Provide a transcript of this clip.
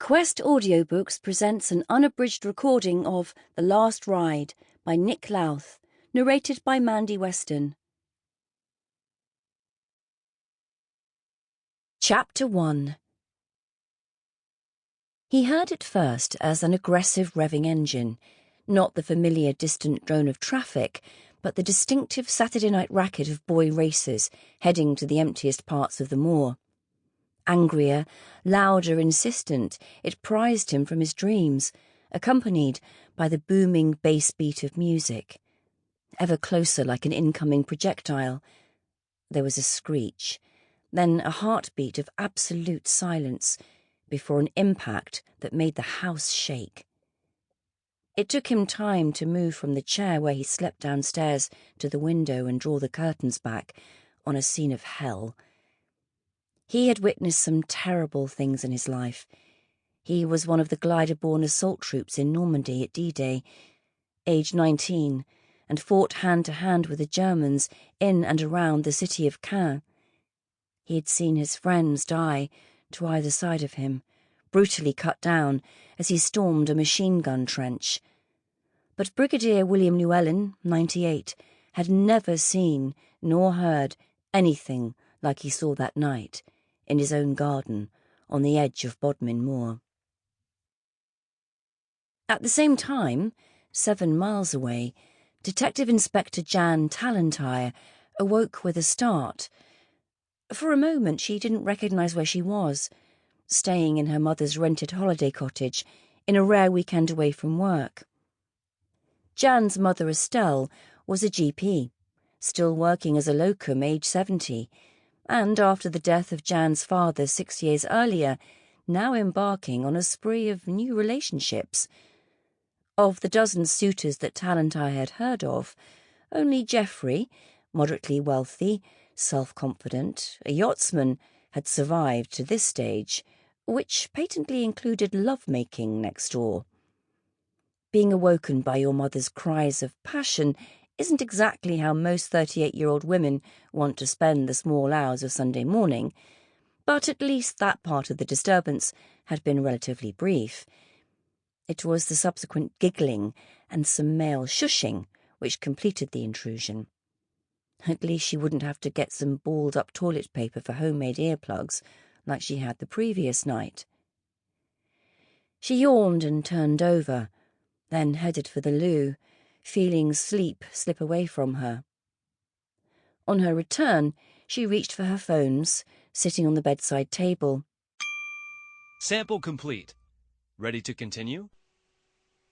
Quest Audiobooks presents an unabridged recording of The Last Ride by Nick Louth, narrated by Mandy, Weston. Chapter 1. He heard it first as an aggressive revving engine, not the familiar distant drone of traffic, but the distinctive Saturday night racket of boy racers heading to the emptiest parts of the moor. Angrier, louder, insistent, it prized him from his dreams, accompanied by the booming bass beat of music. Ever closer like an incoming projectile. There was a screech, then a heartbeat of absolute silence, before an impact that made the house shake. It took him time to move from the chair where he slept downstairs to the window and draw the curtains back on a scene of hell. He had witnessed some terrible things in his life. He was one of the glider-borne assault troops in Normandy at D-Day, aged 19, and fought hand-to-hand with the Germans in and around the city of Caen. He had seen his friends die to either side of him, brutally cut down as he stormed a machine-gun trench. But Brigadier William Llewellyn, 98, had never seen nor heard anything like he saw that night, in his own garden, on the edge of Bodmin Moor. At the same time, 7 miles away, Detective Inspector Jan Talantire awoke with a start. For a moment she didn't recognise where she was, staying in her mother's rented holiday cottage, in a rare weekend away from work. Jan's mother, Estelle, was a GP, still working as a locum, aged 70, and after the death of Jan's father 6 years earlier, now embarking on a spree of new relationships. Of the dozen suitors that Talantire had heard of, only Geoffrey, moderately wealthy, self-confident, a yachtsman, had survived to this stage, which patently included love-making next door. Being awoken by your mother's cries of passion isn't exactly how most 38-year-old women want to spend the small hours of Sunday morning, but at least that part of the disturbance had been relatively brief. It was the subsequent giggling and some male shushing which completed the intrusion. At least she wouldn't have to get some balled-up toilet paper for homemade earplugs like she had the previous night. She yawned and turned over, then headed for the loo, feeling sleep slip away from her. On her return, she reached for her phones, sitting on the bedside table. Sample complete. Ready to continue?